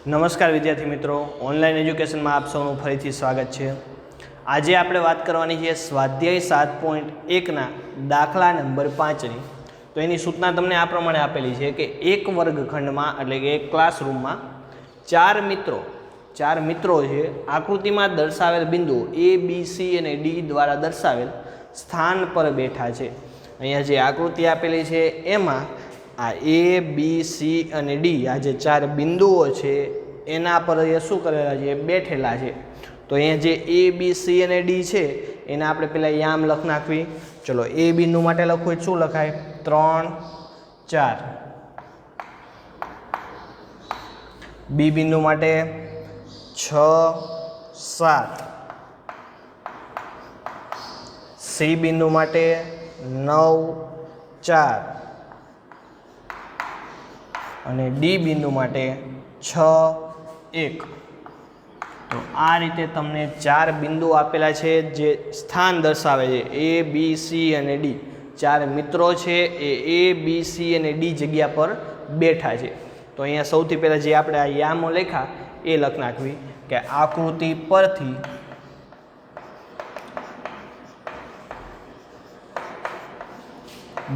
નમસ્કાર વિદ્યાર્થી મિત્રો, ઓનલાઈન એજ્યુકેશનમાં આપ સૌનું ફરીથી સ્વાગત છે। આજે આપણે વાત કરવાની છે સ્વાધ્યાય 7.1ના દાખલા નંબર 5ની। તો એની સૂચના તમને આ પ્રમાણે આપેલી છે કે એક વર્ગખંડમાં એટલે કે એક ક્લાસરૂમમાં ચાર મિત્રો છે આકૃતિમાં દર્શાવેલ બિંદુઓ A, B, C અને D દ્વારા દર્શાવેલ સ્થાન પર બેઠા છે। અહીંયા જે આકૃતિ આપેલી છે એમાં આ A, B, C અને D આ જે ચાર બિંદુઓ છે એના પર એ શું કરેલા છે, બેઠેલા છે। તો અહીંયા જે A, B, C અને D છે એને આપણે પહેલાં યામ લખ નાખવી। ચલો, A બિંદુ માટે લખવું શું લખાય? 3, 4। B બિંદુ માટે 6, 7। C બિંદુ માટે 9, 4 અને D બિંદુ માટે 6, 1। તો આ રીતે તમને ચાર બિંદુ આપેલા છે જે સ્થાન દર્શાવે છે A, B, C અને D। ચાર મિત્રો છે એ A, B, C અને D જગ્યા પર બેઠા છે। તો અહીંયા સૌથી પહેલાં જે આપણે આ યામો લખ્યા એ લખ નાખવી કે આકૃતિ પરથી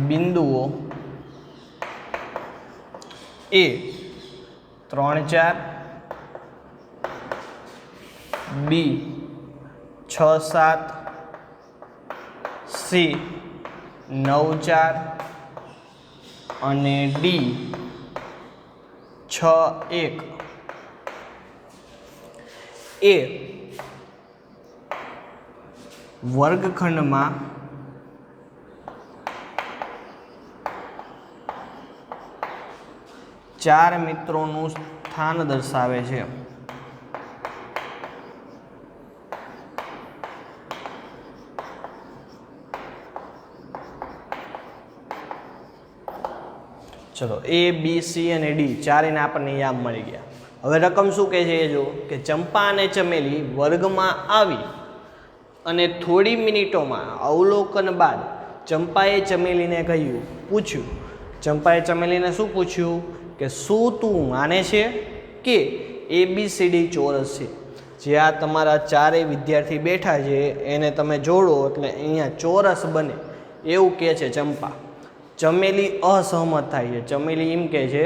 બિંદુઓ A 3, 4, B 6, 7, C 9, 4 અને D 6, 1 એ વર્ગખંડમાં ચાર મિત્રોનું સ્થાન દર્શાવે છે। ચલો, A, B, C અને D ચારેને આપણને યામ મળી ગયા। હવે રકમ શું કહે છે એ જો કે ચંપા અને ચમેલી વર્ગમાં આવી અને થોડી મિનિટોમાં અવલોકન બાદ ચંપાએ ચમેલીને પૂછ્યું ચંપાએ ચમેલીને શું પૂછ્યું કે શું તું માને છે કે ABCD ચોરસ છે? જે આ તમારા ચારેય વિદ્યાર્થી બેઠા છે એને તમે જોડો એટલે અહીંયા ચોરસ બને એવું કહે છે ચંપા। ચમેલી અસહમત થાય છે। ચમેલી એમ કહે છે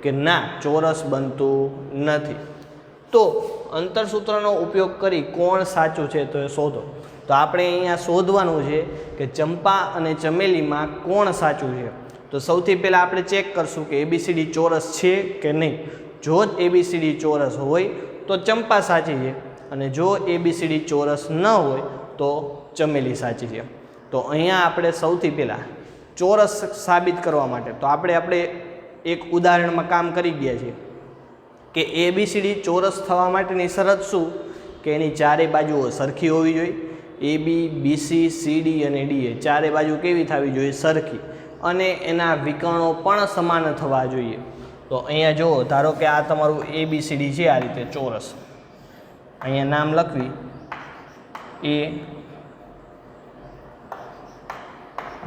કે ના, ચોરસ બનતું નથી। તો અંતરસૂત્રનો ઉપયોગ કરી કોણ સાચું છે તો એ શોધો। તો આપણે અહીંયા શોધવાનું છે કે ચંપા અને ચમેલીમાં કોણ સાચું છે। તો સૌથી પહેલાં આપણે ચેક કરશું કે ABCD ચોરસ છે કે નહીં। જો જ ABCD ચોરસ હોય તો ચંપા સાચી છે અને જો ABCD ચોરસ ન હોય તો ચમેલી સાચી છે। તો અહીંયા આપણે સૌથી પહેલાં ચોરસ સાબિત કરવા માટે તો આપણે એક ઉદાહરણમાં કામ કરી ગયા છીએ કે ABCD ચોરસ થવા માટેની શરત શું કે એની ચારેય બાજુઓ સરખી હોવી જોઈએ। AB, BC, CD અને D એ ચારે બાજુ કેવી થવી જોઈએ? સરખી। અને એના વિકર્ણો પણ સમાન થવા જોઈએ। તો અહીંયા જુઓ, ધારો કે આ તમારું ABCD છે આ રીતે ચોરસ। અહીંયા નામ લખવી A,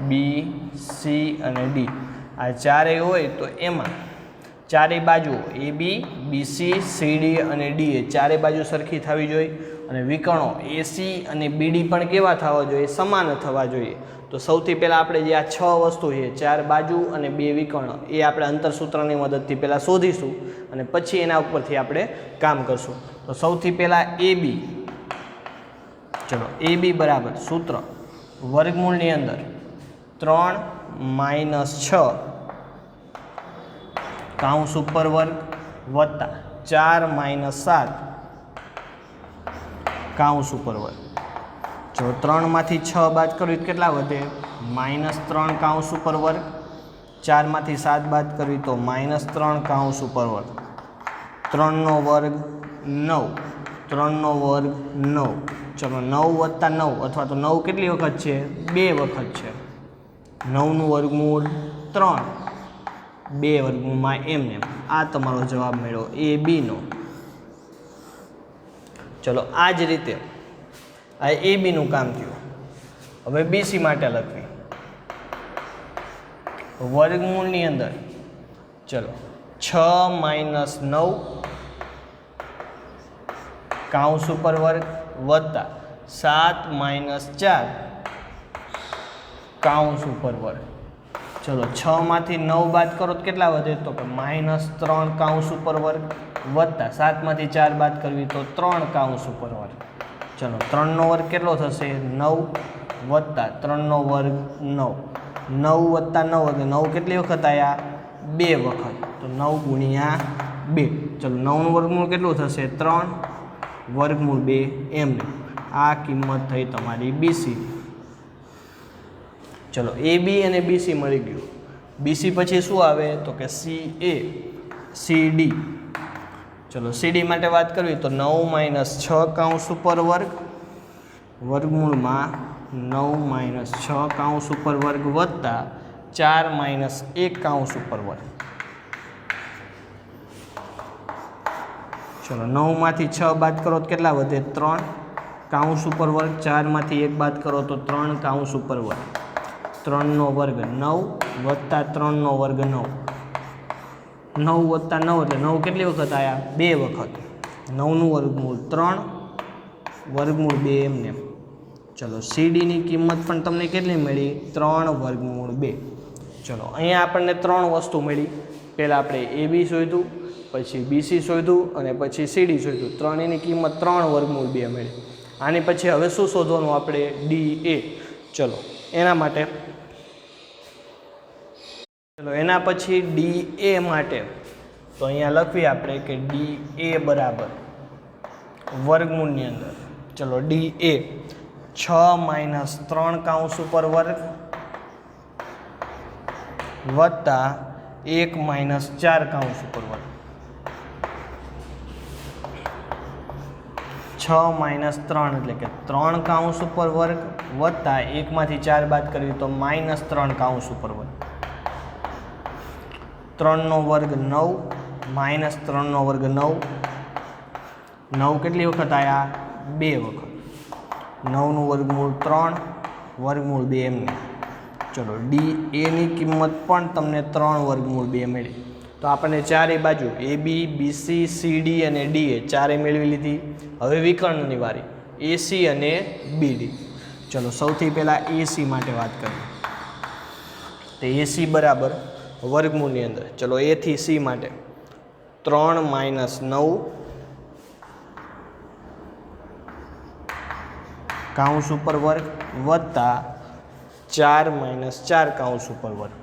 B, C અને D આ ચારેય હોય તો એમાં ચારેય બાજુઓ AB, BC, CD અને D એ ચારેય બાજુ સરખી થવી જોઈએ અને વિકર્ણો AC અને BD પણ કેવા થવા જોઈએ? સમાન થવા જોઈએ। તો સૌથી પહેલાં આપણે જે આ 6 વસ્તુ છે, ચાર બાજુ અને 2 વિકર્ણ, એ આપણે અંતરસૂત્રની મદદથી પહેલાં શોધીશું અને પછી એના ઉપરથી આપણે કામ કરશું। તો સૌથી પહેલાં AB, ચલો AB બરાબર સૂત્ર વર્ગમૂળની અંદર 3 - 6 કૌંસ ઉપર વર્ગ વત્તા 4 - 7 કૌંસ ઉપર વર્ગ। જો 3માંથી 6 બાદ કરવી તો કેટલા વધે? -3 કૌંસ ઉપર વર્ગ। 4માંથી 7 બાદ કરવી તો -3 કૌંસ ઉપર વર્ગ। 3નો વર્ગ 9, 3નો વર્ગ 9। ચલો, 9 + 9 અથવા તો 9 કેટલી વખત છે? 2 વખત છે। 9નું વર્ગમૂળ 3, 2 વર્ગમૂળમાં એમને આ તમારો જવાબ મળ્યો AB નો। ચલો, આ જ રીતે આ ABનું કામ થયું। હવે BC માટે લખવી વર્ગમૂળની અંદર, ચલો 6 - 9 કાઉન્સ ઉપર વર્ગ વત્તા 7 માઇનસ 4 કાઉન્સ ઉપર વર્ગ. ચલો 6 માંથી 9 બાદ કરો તો કેટલા વધે? તો કે -3 કાઉન્સ ઉપર વર્ગ વત્તા 7 માંથી 4 બાદ કરવી તો 3 કાઉન્સ ઉપર વર્ગ. ચલો 3 નો વર્ગ કેટલો થશે? 9 વત્તા 3 નો વર્ગ 9. 9 વત્તા 9 એટલે 9 કેટલી વખત આવ્યા? 2 વખત. તો 9 ગુણ્યા 2. ચલો 9 નું વર્ગમૂળ કેટલું થશે? 3 વર્ગમૂળ 2 એમને. આ કિંમત થઈ તમારી BC. ચલો AB અને BC મળી ગયું. BC પછી શું આવે? તો કે CA CD. ચલો CD માટે વાત કરવી તો 9 - 6 કાઉન્સ ઉપર વર્ગ વર્ગમૂળમાં 9 - 6 કાઉન્સ ઉપર વર્ગ વત્તા 4 - 1 કાઉન્સ ઉપર વર્ગ. ચલો 9 માંથી 6 બાદ કરો તો કેટલા વધે? 3 કાઉન્સ ઉપર વર્ગ. 4 માંથી 1 બાદ કરો તો 3 કાઉન્સ ઉપર વર્ગ. 3 નો વર્ગ 9 વત્તા 3 નો વર્ગ 9. 9 વત્તા 9 એટલે 9 કેટલી વખત આવ્યા? 2 વખત. 9 નું વર્ગમૂળ 3 વર્ગમૂળ 2 એમને. ચલો CDની કિંમત પણ તમને કેટલી મળી? 3 વર્ગમૂળ 2. ચલો અહીંયા આપણને 3 વસ્તુ મળી. પહેલાં આપણે AB શોધ્યું, પછી BC શોધ્યું અને પછી CD શોધ્યું. ત્રણેયની કિંમત 3 વર્ગમૂળ 2 મળી. આની પછી હવે શું શોધવાનું આપણે? DA. ચલો એના પછી DA માટે તો અહીંયા લખવી આપણે કે DA બરાબર વર્ગમૂળની અંદર. ચલો DA 6 - 3 કાઉન્સ ઉપર વર્ગ વત્તા 1 - 4 કાઉન્સ ઉપર વર્ગ. 6 - 3 એટલે કે 3 કાઉન્સ ઉપર વર્ગ વત્તા 1 માંથી 4 બાદ કરવી તો -3 કાઉન્સ ઉપર વર્ગ. 3 નો વર્ગ 9 - 3 નો વર્ગ 9. 9 કેટલી વખત આવ્યા? 2 વખત. 9 નું વર્ગમૂળ 3 વર્ગમૂળ 2 એમને. ચલો DAની કિંમત પણ તમને 3 વર્ગમૂળ 2 મળી. તો આપણને ચારેય બાજુ AB BC CD અને DA ચારેય મેળવી લીધી. હવે વિકર્ણની વારી AC અને BD. ચલો સૌથી પહેલાં AC માટે વાત કરીએ. તો AC બરાબર વર્ગમૂળની અંદર. ચલો A થી C માટે 3 - 9 કાઉન્સ ઉપર વર્ગ વત્તા 4 - 4 કાઉન્સ ઉપર વર્ગ.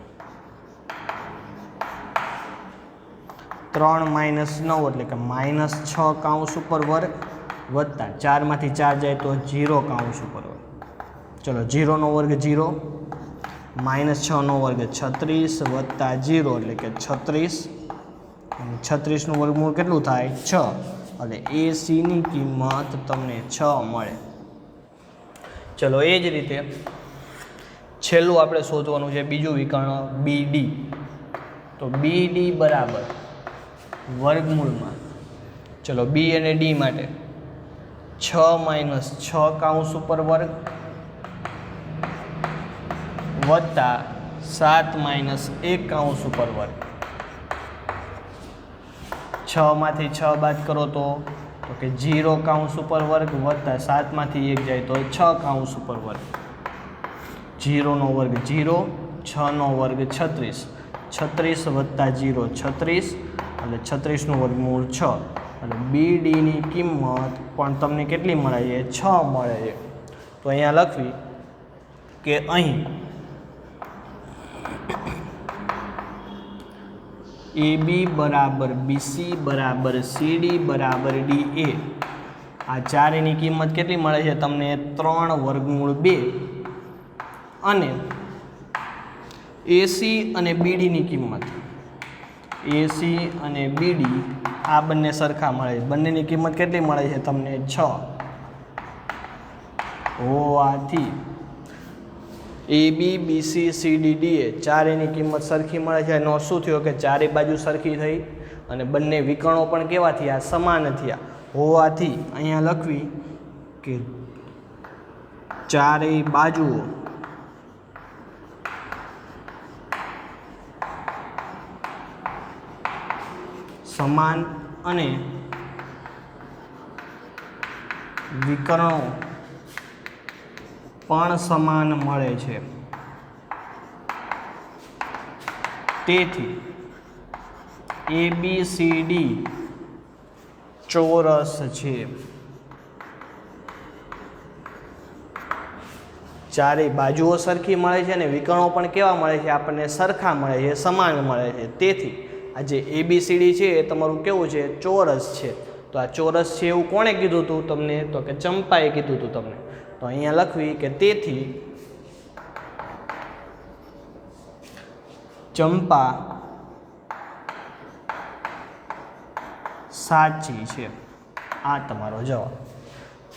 3 - 9 એટલે કે -6 કાઉન્સ ઉપર વર્ગ વત્તા 4 માંથી 4 જાય તો 0 કાઉન્સ ઉપર વર્ગ. ચલો 0 નો વર્ગ 0 -6 નો વર્ગ 36 વત્તા 0 એટલે કે 36. 36 નું વર્ગમૂળ કેટલું થાય? 6. એટલે ACની કિંમત તમને 6 મળે. ચલો એ જ રીતે છેલ્લું આપણે શોધવાનું છે બીજું વિકર્ણ BD. તો BD બરાબર વર્ગમૂળમાં. ચલો B અને D માટે 6 - 6 કાઉન્સ ઉપર વર્ગ વત્તા 7 - 1 કાઉન્સ ઉપર વર્ગ. 6 માંથી 6 બાદ કરો તો કે 0 કાઉન્સ ઉપર વર્ગ વત્તા 7 માંથી 1 જાય તો 6 કાઉન્સ ઉપર વર્ગ. 0 નો વર્ગ 0, 6 નો વર્ગ 36. 36 વત્તા 0 36 એટલે 36 નું વર્ગમૂળ 6. એટલે BDની કિંમત પણ તમને કેટલી મળે છે? 6 મળે છે. તો અહીંયા લખવી કે અહીં AB બરાબર BC બરાબર CD બરાબર DA આ ચારેયની કિંમત કેટલી મળે છે તમને? 3 વર્ગમૂળ 2. અને AC અને BDની કિંમત AC અને BD આ બંને સરખા મળે છે. બંનેની કિંમત કેટલી મળે છે તમને? 6 હોવાથી AB BC CD DA ચારેયની કિંમત સરખી મળે છે. એનો શું થયો કે ચારે બાજુ સરખી થઈ અને બંને વિકર્ણો પણ કેવા થયા? સમાન થયા. હોવાથી અહીંયા લખવી કે ચારેય બાજુઓ સમાન અને વિકર્ણો પણ સમાન મળે છે, તેથી ABCD ચોરસ છે. ચારે બાજુઓ સરખી મળે છે અને વિકર્ણો પણ કેવા મળે છે? આપણને સરખા મળે છે, સમાન મળે છે. તેથી આ જે ABCD છે એ તમારું કેવું છે? ચોરસ છે. તો આ ચોરસ છે એવું કોણે કીધું હતું તમને? તો કે ચંપાએ કીધું હતું તમને. તો અહીંયા લખવી કે તેથી ચંપા સાચી છે. આ તમારો જવાબ.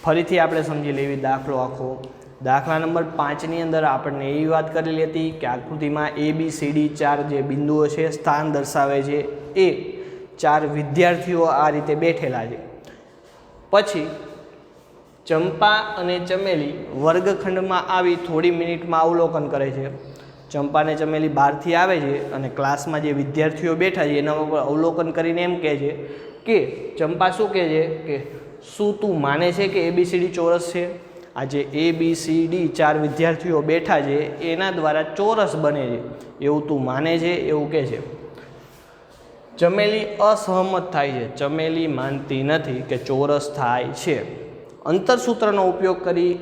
ફરીથી આપણે સમજી લેવી દાખલો આખો. દાખલા નંબર 5ની અંદર આપણને એવી વાત કરેલી હતી કે આકૃતિમાં ABCD 4 જે બિંદુઓ છે સ્થાન દર્શાવે છે એ 4 વિદ્યાર્થીઓ આ રીતે બેઠેલા છે. પછી ચંપા અને ચમેલી વર્ગખંડમાં આવી થોડી મિનિટમાં અવલોકન કરે છે. ચંપા અને ચમેલી બહારથી આવે છે અને ક્લાસમાં જે વિદ્યાર્થીઓ બેઠા છે એના ઉપર અવલોકન કરીને એમ કહે છે કે ચંપા શું કહે છે કે શું તું માને છે કે ABCD ચોરસ છે? આ જે ABCD 4 વિદ્યાર્થીઓ બેઠા છે એના દ્વારા ચોરસ બને છે એવું તું માને છે? એવું કહે છે. ચમેલી અસહમત થાય છે. ચમેલી માનતી નથી કે ચોરસ થાય છે. અંતરસૂત્રનો ઉપયોગ કરી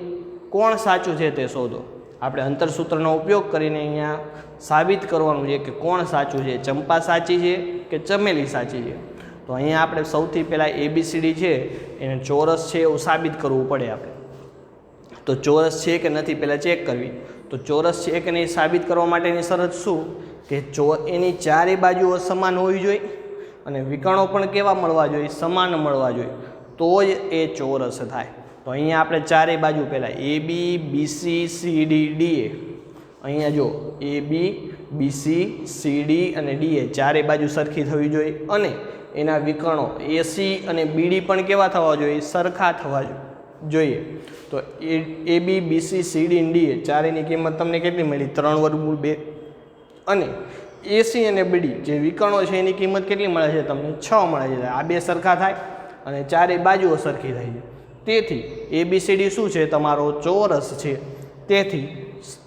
કોણ સાચું છે તે શોધો. આપણે અંતરસૂત્રનો ઉપયોગ કરીને અહીંયા સાબિત કરવાનું છે કે કોણ સાચું છે, ચંપા સાચી છે કે ચમેલી સાચી છે. તો અહીંયા આપણે સૌથી પહેલાં ABCD છે એને ચોરસ છે એવું સાબિત કરવું પડે આપણે. તો ચોરસ છે કે નથી પહેલાં ચેક કરવી. તો ચોરસ છે કે નહીં સાબિત કરવા માટેની શરત શું? કે એની ચારે બાજુઓ સમાન હોવી જોઈએ અને વિકર્ણો પણ કેવા મળવા જોઈએ? સમાન મળવા જોઈએ. તો જ એ ચોરસ થાય. તો અહીંયા આપણે ચારે બાજુ પહેલાં AB BC CD DA, અહીંયા જો AB BC CD અને DA ચારે બાજુ સરખી થવી જોઈએ અને એના વિકર્ણો AC અને BD પણ કેવા થવા જોઈએ? સરખા થવા જોઈએ. તો AB BC CD અને DA ચારેની કિંમત તમને કેટલી મળી? 3√2. અને AC અને BD જે વિકર્ણો છે એની કિંમત કેટલી મળે છે તમને? 6 મળે છે. આ બે સરખા થાય અને ચારે બાજુઓ સરખી થાય છે. તેથી ABCD શું છે? તમારો ચોરસ છે. તેથી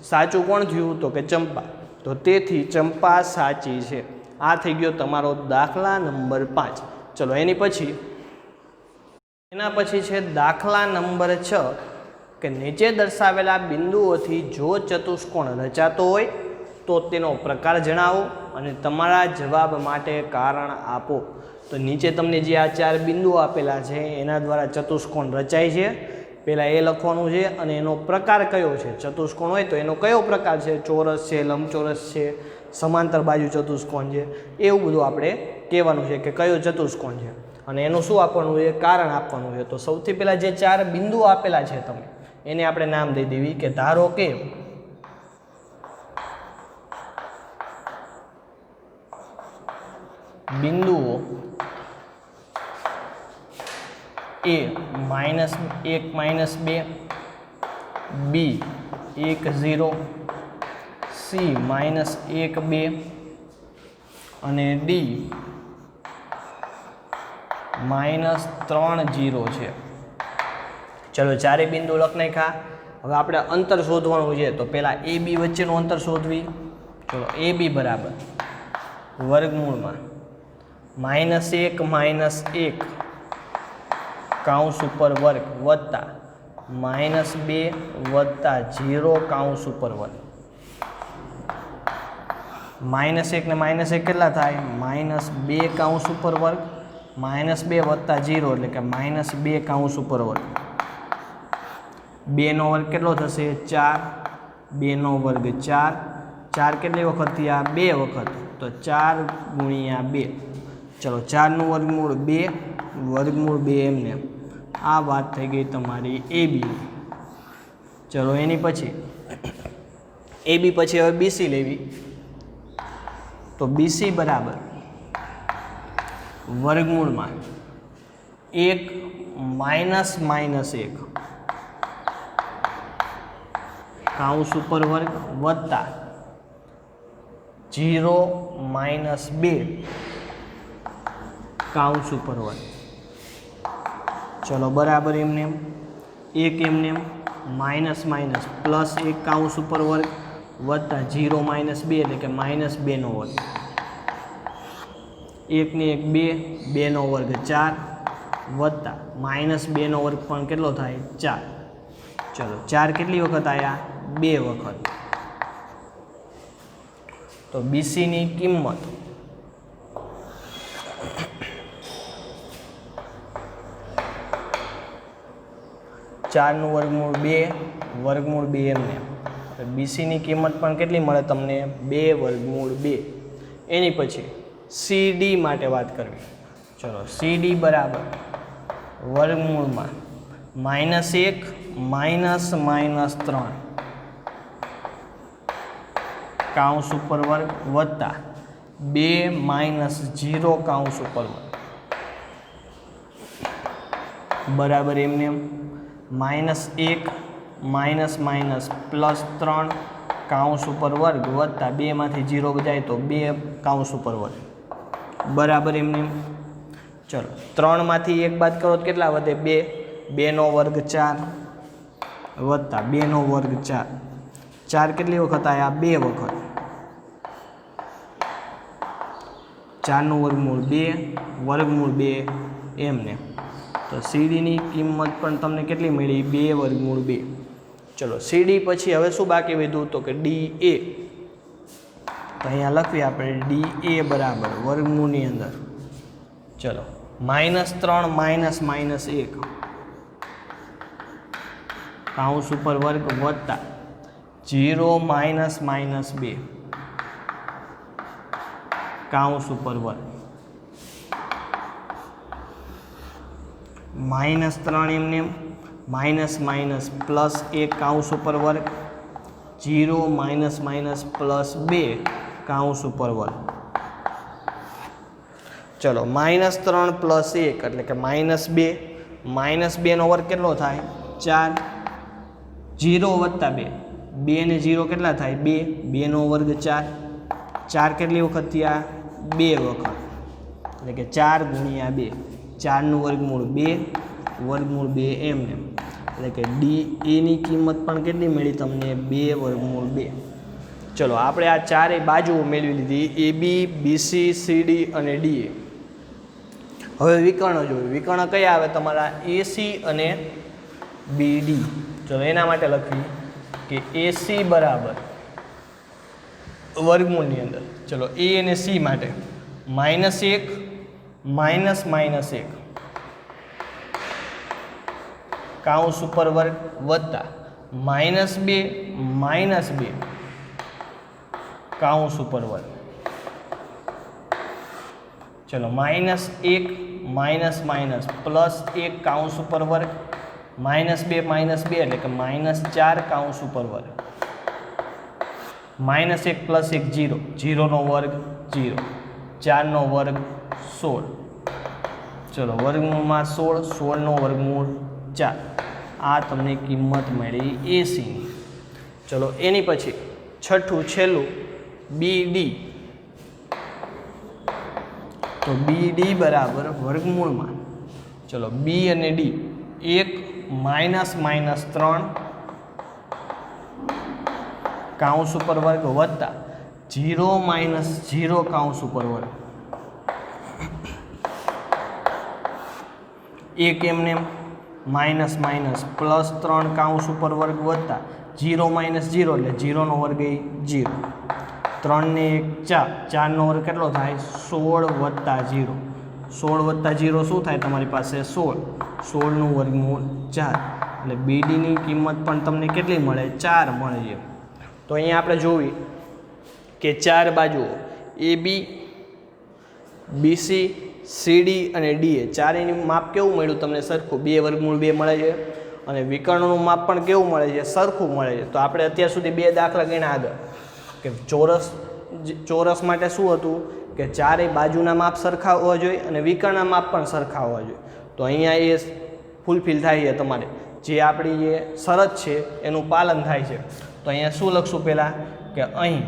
સાચું કોણ થયું? તો કે ચંપા. તો તેથી ચંપા સાચી છે. આ થઈ ગયો તમારો દાખલા નંબર 5. ચલો એના પછી છે દાખલા નંબર 6 કે નીચે દર્શાવેલા બિંદુઓથી જો ચતુષ્કોણ રચાતો હોય તો તેનો પ્રકાર જણાવો અને તમારા જવાબ માટે કારણ આપો. તો નીચે તમને જે આ 4 બિંદુઓ આપેલા છે એના દ્વારા ચતુષ્કોણ રચાય છે. પહેલાં એ લખવાનું છે અને એનો પ્રકાર કયો છે? ચતુષ્કોણ હોય તો એનો કયો પ્રકાર છે? ચોરસ છે, લંબચોરસ છે, સમાંતર બાજુ ચતુષ્કોણ છે, એવું બધું આપણે કહેવાનું છે કે કયો ચતુષ્કોણ છે અને એનું શું આપવાનું છે? કારણ આપવાનું છે. તો સૌથી પહેલાં જે 4 બિંદુઓ આપેલા છે તમે એને આપણે નામ દઈ દેવી કે ધારો કે બિંદુઓ A -1 -2, B 1 0, C -1 2 અને D -3 0 છે. ચલો ચારે બિંદુ લખ નાખ્યા. હવે આપણે અંતર શોધવાનું છે. તો પહેલાં AB વચ્ચેનું અંતર શોધવી. ચલો AB બરાબર વર્ગમૂળમાં -1 કૌંસ ઉપર વર્ગ વત્તા -2 વત્તા 0 કૌંસ ઉપર વર્ગ. -1 ને -1 કેટલા થાય? -2 કૌંસ ઉપર વર્ગ, -2 વત્તા 0 એટલે કે -2 કૌંસ ઉપર વર્ગ. 2 નો વર્ગ કેટલો થશે? 4. 2 નો વર્ગ 4. 4 કેટલી વખત થયા? 2 વખત. તો 4 ગુણ્યા 2. ચલો 4 નું વર્ગમૂળ 2, વર્ગમૂળ 2 એમને. આ વાત થઈ ગઈ તમારી AB. ચલો એની પછી AB પછી હવે BC લેવી. તો BC બરાબર વર્ગમૂળમાં 1 -1 કૌંસ ઉપર વર્ગ વત્તા 0 -2 કૌંસ ઉપર વર્ગ. ચલો બરાબર એમને. એક એમને માઇનસ માઇનસ પ્લસ 1 કાઉન્સ ઉપર વર્ગ વત્તા 0 માઇનસ 2 એટલે કે માઇનસ 2નો વર્ગ, 1 ને 1 2, 2નો વર્ગ 4 વત્તા માઇનસ 2નો વર્ગ પણ કેટલો થાય 4. ચલો 4 કેટલી વખત આવ્યા 2 વખત. તો બીસીની કિંમત ચારનું વર્ગમૂળ 2 એમને. બીસીની કિંમત પણ કેટલી મળે તમને 2 વર્ગમૂળ 2. એની પછી સીડી માટે વાત કરવી. ચલો સીડી બરાબર વર્ગમૂળમાં -1 માઇનસ માઇનસ 3 કાઉન્સ ઉપર વર્ગ વત્તા 2 માઇનસ 0 કાઉન્સ ઉપર વર્ગ બરાબર એમને -1 માઇનસ માઇનસ પ્લસ 3 કાઉન્સ ઉપર વર્ગ વત્તા 2 માંથી 0 જાય તો 2 કાઉન્સ ઉપર વર્ગ બરાબર એમને. ચલો 3 માંથી 1 બાદ કરો તો કેટલા વધે 2, 2નો વર્ગ 4 વત્તા 2નો વર્ગ 4. 4 કેટલી વખત આવ્યા 2 વખત. 4નું વર્ગમૂળ 2 વર્ગમૂળ 2 એમને. તો સીડીની કિંમત પણ તમને કેટલી મળી 2 વર્ગમૂળ 2. ચલો સીડી પછી હવે શું બાકી વધ્યું તો કે ડી એ. તો અહીંયા લખીએ આપણે ડી એ બરાબર વર્ગમૂળની અંદર ચલો -3 માઇનસ માઇનસ 1 કાઉન્સ ઉપર વર્ગ વત્તા 0 માઇનસ માઇનસ 2 કાઉન્સ ઉપર વર્ગ -3 એમને માઇનસ માઇનસ પ્લસ 1 કાઉન્સ ઉપર વર્ગ 0 માઇનસ માઇનસ પ્લસ 2 કાઉન્સ ઉપર વર્ગ. ચલો -3 પ્લસ 1 એટલે કે -2 -2નો વર્ગ કેટલો થાય 4 0 વત્તા 2 2 ને 0 કેટલા થાય 2 2નો વર્ગ 4 4 કેટલી વખત થયા 2 વખત એટલે કે 4 ગુણ્યા 2 4નું વર્ગમૂળ 2 વર્ગમૂળ 2 એમને. એટલે કે ડી એની કિંમત પણ કેટલી મળી તમને 2 વર્ગમૂળ 2. ચલો આપણે આ ચારેય બાજુઓ મેળવી લીધી એ બી બીસી સીડી અને ડીએ. હવે વિકર્ણ જોયું. વિકર્ણ કયા આવે તમારા એસી અને બીડી. ચલો એના માટે લખવી કે એસી બરાબર વર્ગમૂળની અંદર ચલો એ અને સી માટે -1 માઇનસ માઇનસ 1 કાઉન્સ ઉપર વર્ગ વત્તા -2 માઇનસ 2 કાઉન્સ ઉપર વર્ગ. ચલો -1 માઇનસ માઇનસ પ્લસ 1 કાઉન્સ ઉપર વર્ગ -2 માઇનસ 2 એટલે કે -4 કાઉન્સ ઉપર વર્ગ -1 પ્લસ 1 0 0નો વર્ગ 0 4નો વર્ગ 16. ચલો વર્ગમૂળમાં 16 16નો વર્ગમૂળ 4. આ તમને કિંમત મળી એસીની. ચલો એની પછી છઠ્ઠું છેલ્લું બીડી. તો બીડી બરાબર વર્ગમૂળમાં ચલો બી અને ડી 1 માઇનસ માઇનસ 3 કાઉન્સ ઉપર વર્ગ વત્તા 0 માઇનસ 0 કાઉન્સ ઉપર વર્ગ. એક એમને માઇનસ માઇનસ પ્લસ 3 કાઉન્સ ઉપર વર્ગ વત્તા 0 માઇનસ 0 એટલે 0નો વર્ગ એ 0. 3 ને 1 4 4નો વર્ગ કેટલો થાય 16 વત્તા 0 16 વત્તા 0 શું થાય તમારી પાસે 16 16નું વર્ગમૂળ 4. એટલે બીડીની કિંમત પણ તમને કેટલી મળે 4 મળે છે. તો અહીંયા આપણે જોવી કે ચાર બાજુઓ એ બી બીસી સીડી અને ડીએ ચારેયનું માપ કેવું મળ્યું તમને સરખું 2 વર્ગમૂળ 2 મળે છે અને વિકર્ણનું માપ પણ કેવું મળે છે સરખું મળે છે. તો આપણે અત્યાર સુધી 2 દાખલા ગણ્યા આગળ કે ચોરસ માટે શું હતું કે ચારેય બાજુના માપ સરખા હોવા જોઈએ અને વિકર્ણના માપ પણ સરખા હોવા જોઈએ. તો અહીંયા એ ફૂલફિલ થાય છે તમારે જે આપણી જે શરત છે એનું પાલન થાય છે. તો અહીંયા શું લખશું પહેલાં કે અહીં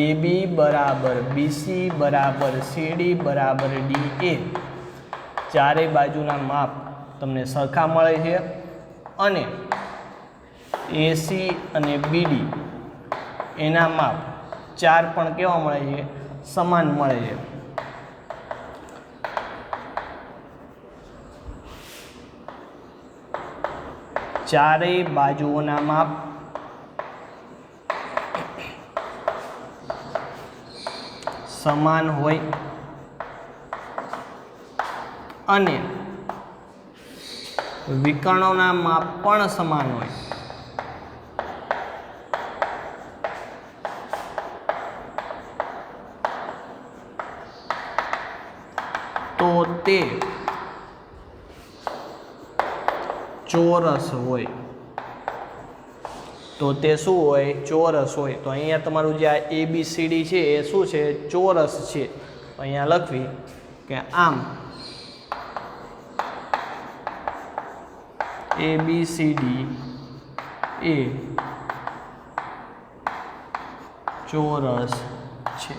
એ બી બરાબર બીસી બરાબર સીડી બરાબર ડી એ ચારેય બાજુના માપ તમને સરખા મળે છે અને એસી અને બીડી એના માપ 4 પણ કેવા મળે છે? સમાન મળે છે. ચારેય બાજુઓના માપ સમાન હોય અને વિકર્ણોના માપ પણ સમાન હોય તો તે ચોરસ હોય. તો તે શું હોય? ચોરસ હોય. તો અહીંયા તમારું જે આ ABCD છે એ શું છે? ચોરસ છે. અહીંયા લખવી કે આમ ABCD એ ચોરસ છે.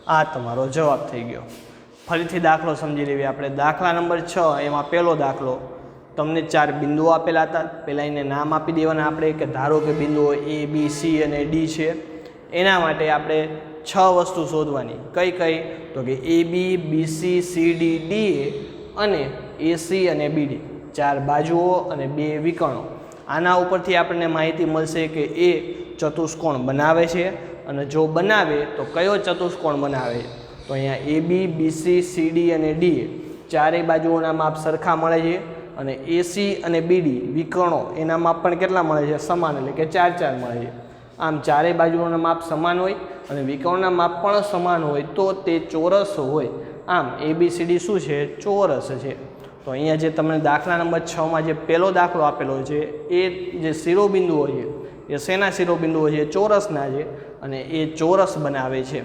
આ તમારો જવાબ થઈ ગયો. ફરીથી દાખલો સમજી લેવી આપણે. દાખલા નંબર 6 એમાં પહેલો દાખલો, તમને 4 બિંદુઓ આપેલા હતા. પહેલાં એને નામ આપી દેવાના આપણે કે ધારો કે બિંદુઓ A, B, C અને D છે. એના માટે આપણે 6 વસ્તુ શોધવાની. કઈ કઈ? તો કે AB, BC, CD, DA અને AC અને BD. 4 બાજુઓ અને 2 વિકર્ણો. આના ઉપરથી આપણને માહિતી મળશે કે એ ચતુષ્કોણ બનાવે છે અને જો બનાવે તો કયો ચતુષ્કોણ બનાવે છે. તો અહીંયા AB, BC, CD અને DA ચારેય બાજુઓના માપ સરખા મળે છે અને AC અને BD વિકર્ણો એના માપ પણ કેટલા મળે છે? સમાન, એટલે કે 4 4 મળે છે. આમ ચારેય બાજુઓના માપ સમાન હોય અને વિકર્ણોના માપ પણ સમાન હોય તો તે ચોરસ હોય. આમ ABCD શું છે? ચોરસ છે. તો અહીંયા જે તમને દાખલા નંબર 6માં જે પહેલો દાખલો આપેલો છે એ જે શિરોબિંદુઓ છે એ શેના શિરોબિંદુઓ છે? ચોરસના છે અને એ ચોરસ બનાવે છે.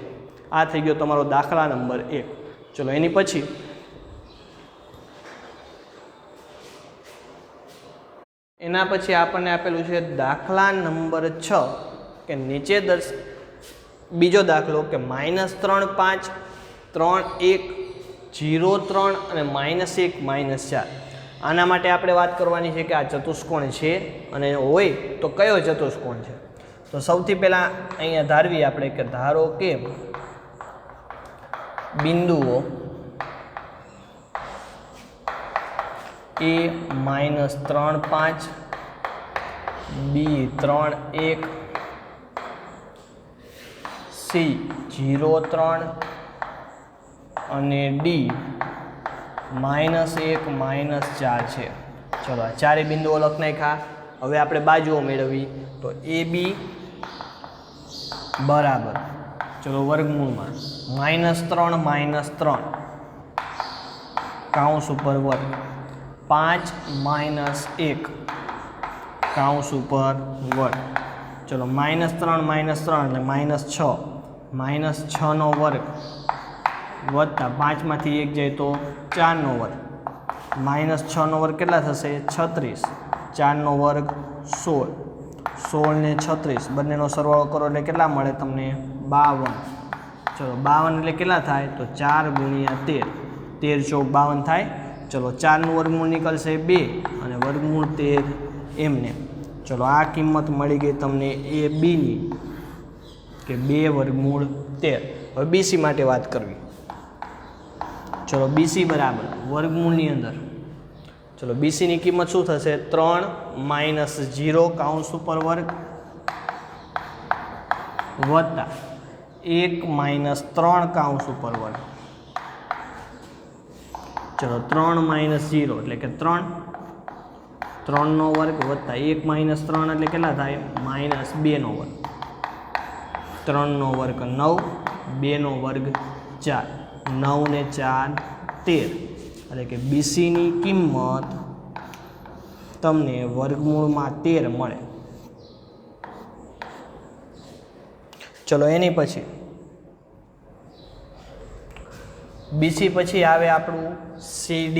આ થઈ ગયો તમારો દાખલા નંબર 1. ચલો એની પછી એના પછી આપણને આપેલું છે દાખલા નંબર 6 કે નીચે બીજો દાખલો કે -3 5 3 1 0 3 અને -1 -4. આના માટે આપણે વાત કરવાની છે કે આ ચતુષ્કોણ છે અને હોય તો કયો ચતુષ્કોણ છે. તો સૌથી પહેલાં અહીંયા ધારવી આપણે કે ધારો કે બિંદુઓ A -3 5 B 3 1 C 0 3 અને D -1 -4 છે. ચલો આ ચારે બિંદુઓ લખ નાખ્યા. હવે આપણે બાજુઓ મેળવી તો AB બરાબર, ચલો વર્ગમૂળમાં -3 -3 કૌંસ ઉપર વર્ગ 5 -1 કૌંસ ઉપર વર્ગ. ચલો -3 -3 એટલે -6 -6 નો વર્ગ વત્તા 5 માંથી 1 જાય તો 4 નો વર્ગ. -6 નો વર્ગ કેટલા થશે? 36. 4 નો વર્ગ 16. 16 ને 36 બંનેનો સરવાળો કરો એટલે કેટલા મળે તમને? 52. ચલો 52 એટલે કેટલા થાય? તો 4 × 13. 13 ચોક 52 થાય. ચલો 4 નું વર્ગમૂળ નીકળશે 2 અને વર્ગમૂળ 13 એમને. ચલો આ કિંમત મળી ગઈ તમને AB ની કે 2 વર્ગમૂળ 13. હવે BC માટે વાત કરવી. ચલો BC બરાબર વર્ગમૂળની અંદર, ચલો BC ની કિંમત શું થશે? 3 -0 કૌંસ ઉપર વર્ગ વત્તા 1 -3 કૌંસ ઉપર વર્ગ. ચલો 3 -0 એટલે કે 3, 3 નો વર્ગ વત્તા 1 - 3 એટલે કેટલા થાય? -2 નો વર્ગ. 3 નો વર્ગ 9, 2 નો વર્ગ 4. 9 ને 4 13 એટલે કે BC ની કિંમત તમને વર્ગમૂળમાં 13 મળે. ચલો એની પછી BC પછી આવે આપણું CD.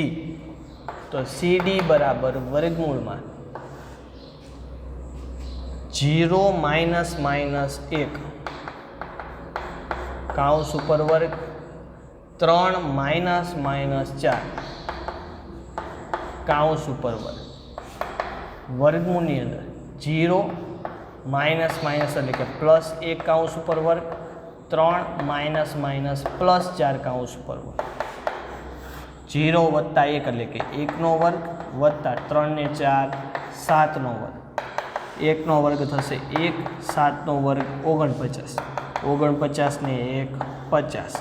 તો CD બરાબર વર્ગમૂળમાં 0 -1 કૌંસ ઉપર વર્ગ 3 -4 કાઉન્સ ઉપર વર્ગ, વર્ગમૂળની અંદર 0 માઇનસ માઇનસ એટલે કે +1 કાઉન્સ ઉપર વર્ગ, 3 માઇનસ માઇનસ +4 કાઉન્સ ઉપર વર્ગ, 0 વત્તા 1 એટલે કે 1નો વર્ગ વત્તા 3 ને 4 7નો વર્ગ, 1નો વર્ગ થશે 1, 7નો વર્ગ 49, 49 ને 1 50.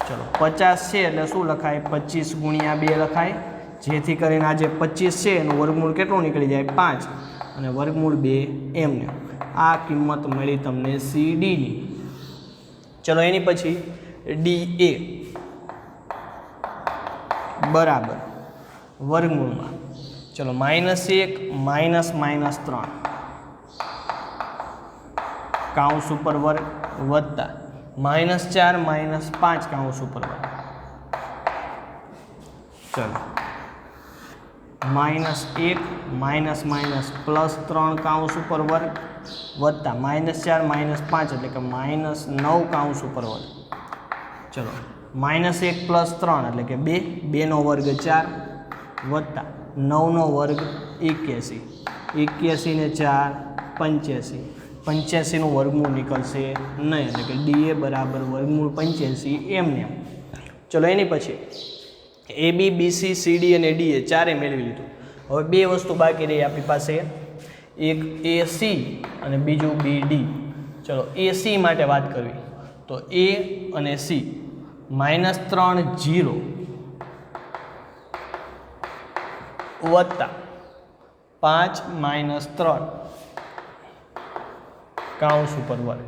ચલો 50 છે એટલે શું લખાય? 25 ગુણ્યા 2 લખાય, જેથી કરીને આ જે 25 છે એનું વર્ગમૂળ કેટલું નીકળી જાય? 5 અને વર્ગમૂળ 2 એમને. આ કિંમત મળી તમને CDની. ચલો એની પછી DA બરાબર વર્ગમૂળમાં, ચલો -1 માઇનસ માઇનસ 3 કાઉન્સ ઉપર વર્ગ વત્તા -4 માઇનસ 5 કાઉન્સ ઉપર વર્ગ, ચલો -1 માઇનસ માઇનસ +3 કાઉન્સ ઉપર વર્ગ વત્તા -4 માઇનસ 5 એટલે કે -9 કાઉન્સ ઉપર વર્ગ, ચલો -1 + 3 એટલે કે 2, 2નો વર્ગ 4 વત્તા 9નો વર્ગ 81, 81 ને 4 85, 85નું વર્ગમૂળ નીકળશે નહીં એટલે કે DA બરાબર વર્ગમૂળ 85 એમને. ચલો એની પછી AB BC CD અને DA ચારે મેળવી લીધું. હવે બે વસ્તુ બાકી રહી આપણી પાસે, એક AC અને બીજું BD. ચલો AC માટે વાત કરવી તો A અને C -3 0 વત્તા 5 માઇનસ 3 કાઉન્સ ઉપર વર્ગ,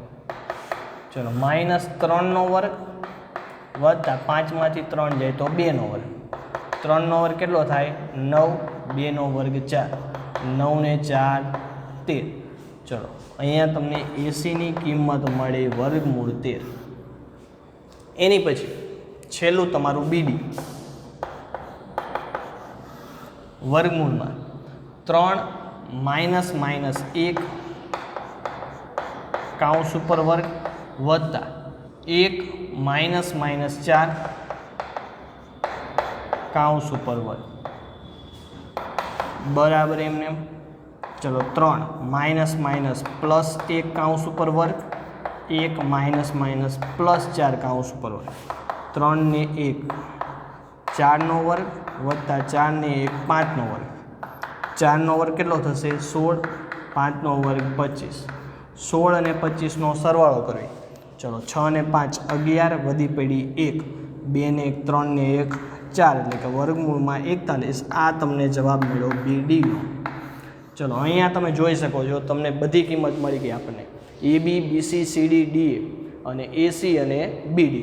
ચલો -3નો વર્ગ વત્તા 5માંથી 3 જાય તો 2નો વર્ગ, 3નો વર્ગ કેટલો થાય? 9, 2નો વર્ગ 4, 9 ને 4 13. ચલો અહીંયા તમને ACની કિંમત મળે વર્ગમૂળ 13. એની પછી છેલ્લું તમારું BD વર્ગમૂળમાં 3 માઇનસ માઇનસ 1 કાઉન્સ ઉપર વર્ગ વત્તા 1 માઇનસ માઇનસ 4 કાઉન્સ ઉપર વર્ગ બરાબર એમને. ચલો 3 માઇનસ માઇનસ +1 કાઉન્સ ઉપર વર્ગ, 1 માઇનસ માઇનસ +4 કાઉન્સ ઉપર વર્ગ, 3 ને 1 4નો વર્ગ વત્તા 4 ને 1 5નો વર્ગ, 4નો વર્ગ કેટલો થશે? 16, 5નો વર્ગ 25, 16 અને 25નો સરવાળો કરવી. ચલો 6 ને 5 11 વધી પડી 1, 2 ને 1 3 ને 1 4 એટલે કે વર્ગમૂળમાં 41. આ તમને જવાબ મળ્યો BDનો. ચલો અહીંયા તમે જોઈ શકો છો તમને બધી કિંમત મળી ગઈ આપણને, AB BC CD DA અને AC અને BD.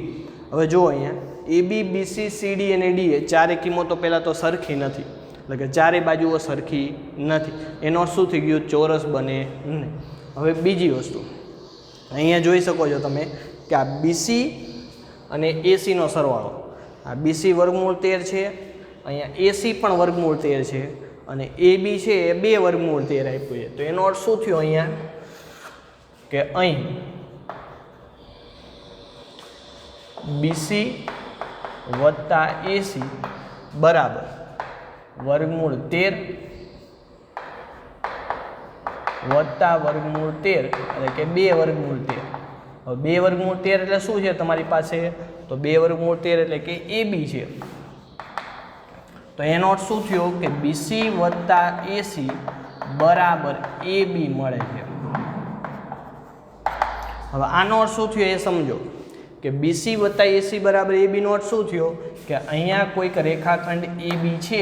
હવે જુઓ અહીંયા AB BC CD અને DA ચારે કિંમતો પહેલાં તો સરખી નથી, એટલે કે ચારે બાજુઓ સરખી નથી. એનો શું થઈ ગયું? ચોરસ બને નહીં. હવે બીજી વસ્તુ અહીંયા જોઈ શકો છો તમે કે આ BC અને ACનો સરવાળો, આ BC વર્ગમૂળ 13 છે, અહીંયા AC પણ વર્ગમૂળ 13 છે અને AB છે એ 2 વર્ગમૂળ 13 આપ્યું છે. તો એનો અર્થ શું થયો અહીંયા કે અહીં BC વત્તા AC બરાબર વર્ગમૂળ 13 વત્તા વર્ગમૂળ 13 એટલે કે 2 વર્ગમૂળ 13. હવે 2 વર્ગમૂળ 13 એટલે શું છે તમારી પાસે? તો 2 વર્ગમૂળ 13 એટલે કે AB છે. તો એનો અર્થ શું થયો કે BC વત્તા AC બરાબર AB મળે છે. હવે આનો અર્થ શું થયો એ સમજો કે BC વત્તા AC બરાબર AB નો અર્થ શું થયો કે અહીંયા કોઈક રેખાખંડ AB છે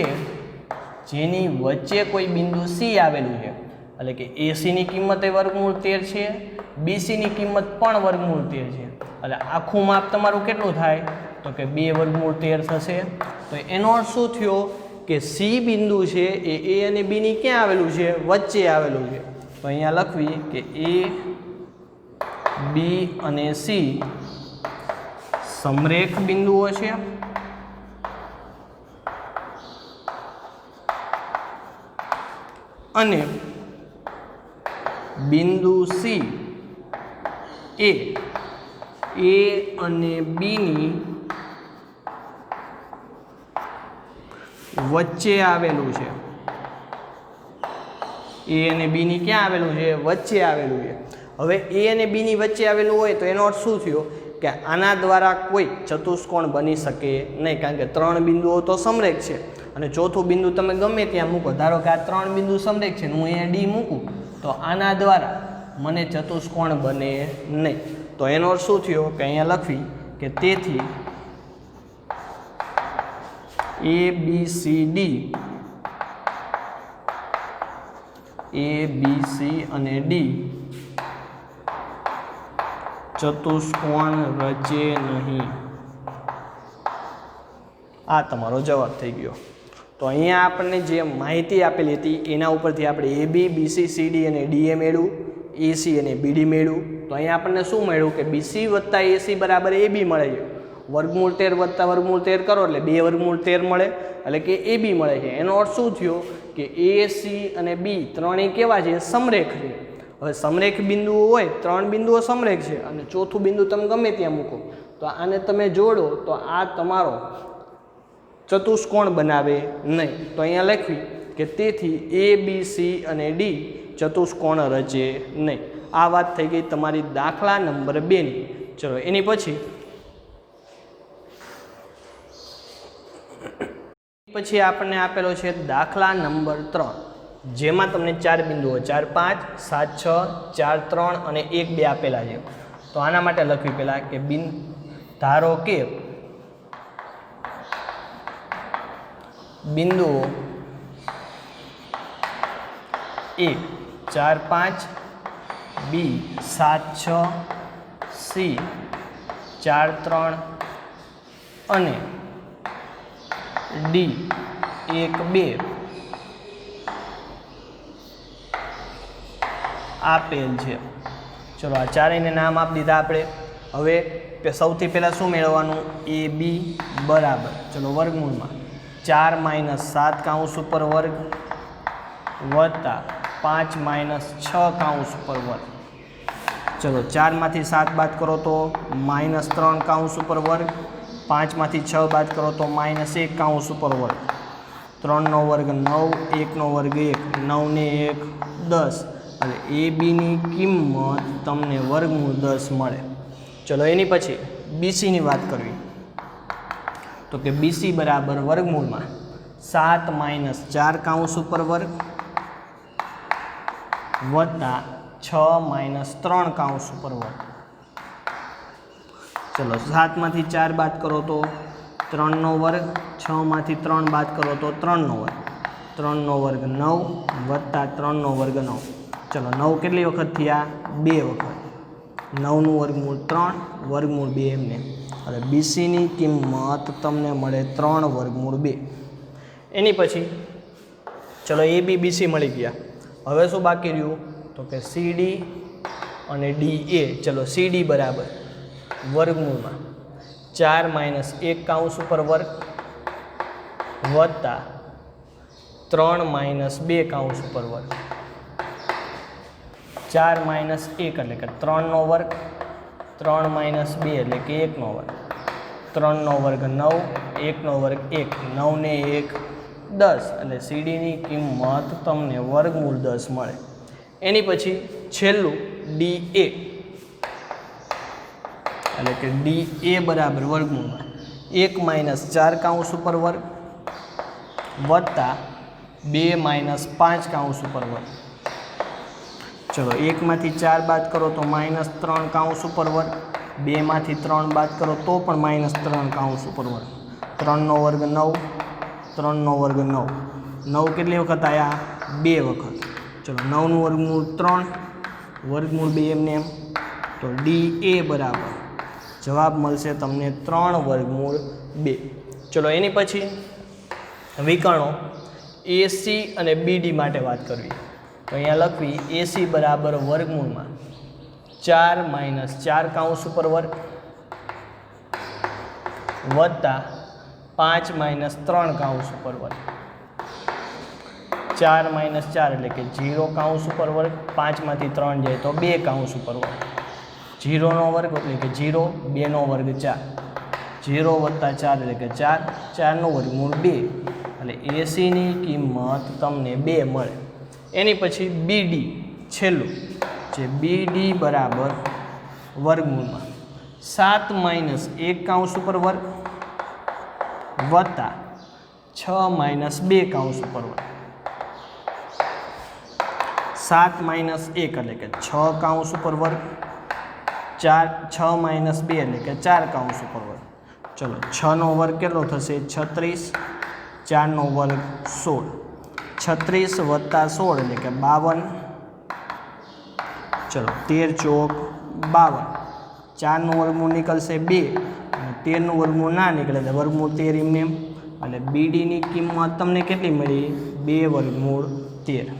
જેની વચ્ચે કોઈ બિંદુ C આવેલું છે, એટલે કે ACની કિંમત એ વર્ગમૂળ 13 છે, BCની કિંમત પણ વર્ગમૂળ 13 છે, એટલે આખું માપ તમારું કેટલું થાય? તો કે 2 વર્ગમૂળ 13 થશે. તો એનો અર્થ શું થયો કે C બિંદુ છે એ A અને B ની ક્યાં આવેલું છે? વચ્ચે આવેલું છે. તો અહીંયા લખવી કે A, B અને C સમરેખ બિંદુઓ છે અને બિંદુ C એ A અને B ની વચ્ચે આવેલું છે. એ અને બીની ક્યાં આવેલું છે? વચ્ચે આવેલું છે. હવે એ અને બીની વચ્ચે આવેલું હોય તો એનો અર્થ શું થયો કે આના દ્વારા કોઈ ચતુષ્કોણ બની શકે નહીં, કારણ કે 3 બિંદુઓ તો સમરેખ છે અને ચોથું બિંદુ તમે ગમે ત્યાં મૂકો. ધારો કે આ 3 બિંદુ સમરેખ છે, હું અહીંયા ડી મૂકું તો આના દ્વારા મને ચતુષ્કોણ બને નહીં. તો એનો અર્થ શું થયો કે અહીંયા લખવી કે તેથી એ બી સી ડી, એ બી સી અને ડી ચતુષ્કોણ રચે નહીં. આ તમારો જવાબ થઈ ગયો. તો અહીંયા આપણને જે માહિતી આપેલી હતી એના ઉપરથી આપણે એ બી, બીસી, સીડી અને ડીએ મેળવ્યું, એસી અને બીડી મેળવ્યું. તો અહીંયા આપણને શું મળ્યું કે બીસી વત્તા એસી બરાબર એ બી મળે છે. વર્ગમૂળ 13 વત્તા વર્ગમૂળ 13 કરો એટલે 2 વર્ગમૂળ 13 મળે, એટલે કે એ બી મળે છે. એનો અર્થ શું થયો કે એ, સી અને બી ત્રણેય કેવા છે? સમરેખ છે. હવે સમરેખ બિંદુઓ હોય, 3 બિંદુઓ સમરેખ છે અને ચોથું બિંદુ તમે ગમે ત્યાં મૂકો તો આને તમે જોડો તો આ તમારો ચતુષ્કોણ બનાવે નહીં. તો અહીંયા લખવી કે તેથી એ, બી, સી અને ડી ચતુષ્કોણ રચે નહીં. આ વાત થઈ ગઈ તમારી દાખલા નંબર 2ની. ચલો એની પછી આપણને આપેલો છે દાખલા નંબર 3, જેમાં તમને 4 બિંદુઓ 4, 5, 7, 6, 4, 3 અને 1, 2 આપેલા છે. તો આના માટે લખવી પહેલાં કે ધારો કે બિંદુઓ 1, 4, 5, બી 7, 6, સી 4, 3 અને ડી 1, 2 આપેલ છે. ચલો આ ચારેયને નામ આપી દીધા આપણે. હવે સૌથી પહેલાં શું મેળવવાનું? એ બી બરાબર, ચલો વર્ગમૂળમાં 4 - 7 કૌંસ ઉપર વર્ગ વત્તા 5 - 6 કૌંસ ઉપર વર્ગ. ચલો 4 માંથી 7 બાદ કરો તો -3 કૌંસ ઉપર વર્ગ, 5 માંથી 6 બાદ કરો તો -1 કૌંસ ઉપર વર્ગ, 3 નો વર્ગ 9, 1 નો વર્ગ 1, 9 ને 1 10, અને એ બીની કિંમત તમને વર્ગમૂળ 10 મળે. ચલો એની પછી બીસીની વાત કરવી તો કે બીસી બરાબર વર્ગમૂળમાં 7 - 4 કૌંસ ઉપર વર્ગ વત્તા 6 - 3 કૌંસ ઉપર વર્ગ. ચલો 7 માંથી 4 બાદ કરો તો 3 નો વર્ગ, 6 માંથી 3 બાદ કરો તો 3 નો વર્ગ, 3 નો વર્ગ 9 વત્તા 3 નો વર્ગ 9. ચલો 9 કેટલી વખત થયા? 2 વખત. 9 નું વર્ગમૂળ 3, વર્ગમૂળ 2 એમને. અને બીસીની કિંમત તમને મળે 3 વર્ગમૂળ 2. એની પછી ચલો એ બી બીસી મળી ગયા. હવે શું બાકી રહ્યું તો કે સીડી અને ડી એ. ચલો સીડી બરાબર વર્ગમૂળમાં 4 - 1 કૌંસ ઉપર વર્ગ વત્તા 3 - 2 કૌંસ ઉપર વર્ગ. 4 - 1 એટલે કે 3 નો વર્ગ, 3 - 2 એટલે કે 1 નો વર્ગ, 3 નો વર્ગ 9, 1 નો વર્ગ 1, 9 ને 1 10, એટલે સીડીની કિંમત તમને વર્ગમૂળ 10 મળે. એની પછી છેલ્લું ડી એ, એટલે કે ડી એ બરાબર વર્ગમૂળમાં 1 - 4 કૌંસ ઉપર વર્ગ વત્તા 2 - 5 કૌંસ ઉપર વર્ગ. ચલો 1 માંથી 4 બાદ કરો તો -3 કૌંસ ઉપર વર્ગ, 2 માંથી 3 બાદ કરો તો પણ -3 કૌંસ ઉપર વર્ગ, 3 નો વર્ગ 9, 3 નો વર્ગ 9, 9 કેટલી વખત આવ્યા? 2 વખત. ચલો 9 નું વર્ગમૂળ 3, વર્ગમૂળ 2 એમને એમ. તો ડી એ બરાબર જવાબ મળશે તમને 3 વર્ગમૂળ 2. ચલો એની પછી વિકર્ણો એસી અને બીડી માટે વાત કરવી તો અહીંયા લખવી એસી બરાબર વર્ગમૂળમાં 4 - 4 કૌંસ ઉપર વર્ગ વત્તા 5 - 3 કૌંસ ઉપર વર્ગ. 4 - 4 એટલે કે 0 કૌંસ ઉપર વર્ગ, 5 માંથી 3 જાય તો 2 કૌંસ ઉપર વર્ગ, 0 નો વર્ગ એટલે કે 0, 2 નો વર્ગ 4, 0 વત્તા 4 એટલે કે 4, 4 નું વર્ગમૂળ 2, એટલે એસીની કિંમત તમને 2 મળે. એની પછી બીડી છેલ્લું, જે બીડી બરાબર વર્ગમૂળમાં 7 માઇનસ 1 કૌંસ ઉપર વર્ગ વત્તા 6 માઇનસ 2 કૌંસ ઉપર વર્ગ. 7 માઇનસ 1 એટલે કે 6 કૌંસ ઉપર વર્ગ, 6 માઇનસ 2 એટલે કે 4 કૌંસ ઉપર વર્ગ. ચલો 6નો વર્ગ કેટલો થશે? 36. 4નો વર્ગ 16. 36 વત્તા 16 એટલે કે 52. ચલો 13 ચોક 52. 4નું વર્ગમૂળ નીકળશે 2 અને 13નું વર્ગમૂળ ના નીકળે એટલે વર્ગમૂળ 13 એમને એમ. એટલે બીડીની કિંમત તમને કેટલી મળી? 2 વર્ગમૂળ 13.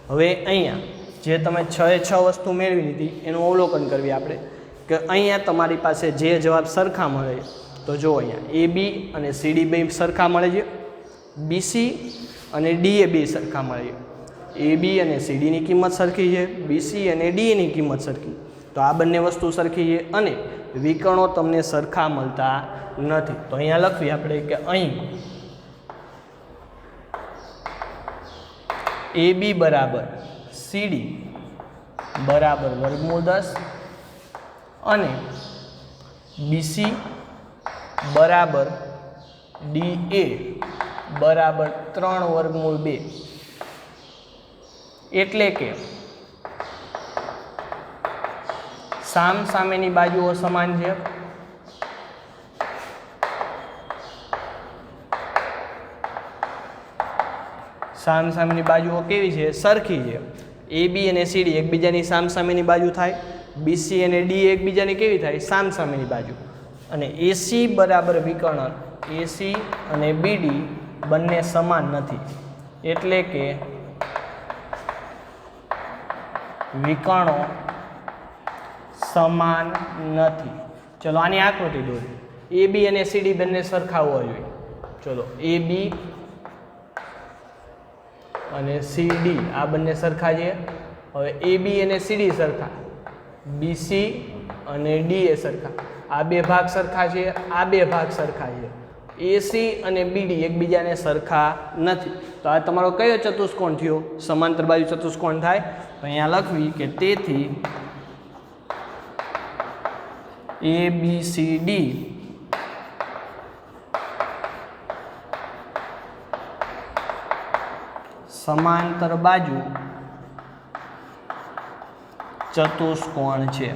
હવે અહીંયા જે તમે 6 એ 6 વસ્તુ મેળવી લીધી એનું અવલોકન કરવી આપણે કે અહીંયા તમારી પાસે જે જવાબ સરખા મળે તો જો અહીંયા એ બી અને સીડી બે સરખા મળે છે, બીસી અને ડીએ બે સરખા મળે છે. એ બી અને સીડીની કિંમત સરખી છે, બીસી અને ડીએની કિંમત સરખી. તો આ બંને વસ્તુ સરખી છે અને વિકર્ણો તમને સરખા મળતા નથી. તો અહીંયા લખવી આપણે કે અહીં એ બી બરાબર સીડી બરાબર વર્ગમૂળ 10 અને બીસી બરાબર ડીએ બરાબર 3 વર્ગમૂળ 2. એટલે કે સામસામેની બાજુઓ સમાન છે. સામસામેની બાજુઓ કેવી છે? સરખી છે. એ બી અને સીડી એકબીજાની સામસામેની બાજુ થાય, બીસી અને ડી એકબીજાની કેવી થાય? સામસામેની બાજુ. અને એસી બરાબર વિકર્ણ એસી અને બીડી બંને સમાન નથી, એટલે કે વિકર્ણો સમાન નથી. ચલો આની આકૃતિ દોરી. એ બી અને સીડી બંને સરખા હોવા જોઈએ. ચલો એ બી અને સીડી આ બંને સરખા છે. હવે એ બી અને સીડી સરખા, બીસી અને ડી એ સરખા. આ બે ભાગ સરખા છે, આ બે ભાગ સરખા છે. એસી અને બીડી એકબીજાને સરખા નથી. તો આ તમારો કયો ચતુષ્કોણ થયો? સમાંતર બાજુ ચતુષ્કોણ થાય. તો અહીંયા લખવી કે તેથી એ બી સી ડી સમાંતર બાજુ ચતુષ્કોણ છે.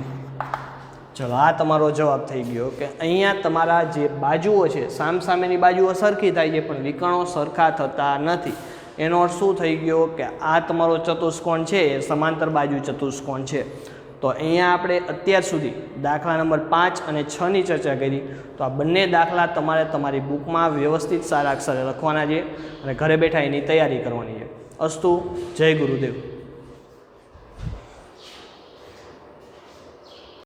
ચલો આ તમારો જવાબ થઈ ગયો કે અહીંયા તમારા જે બાજુઓ છે સામસામેની બાજુઓ સરખી થાય છે પણ વિકર્ણો સરખા થતા નથી. એનો અર્થ શું થઈ ગયો કે આ તમારો ચતુષ્કોણ છે એ સમાંતર બાજુ ચતુષ્કોણ છે. તો અહીંયા આપણે અત્યાર સુધી દાખલા નંબર 5 અને 6ની ચર્ચા કરી. તો આ બંને દાખલા તમારે તમારી બુકમાં વ્યવસ્થિત સારા અક્ષરે લખવાના છે અને ઘરે બેઠા એની તૈયારી કરવાની છે. અસ્તુ. જય ગુરુદેવ.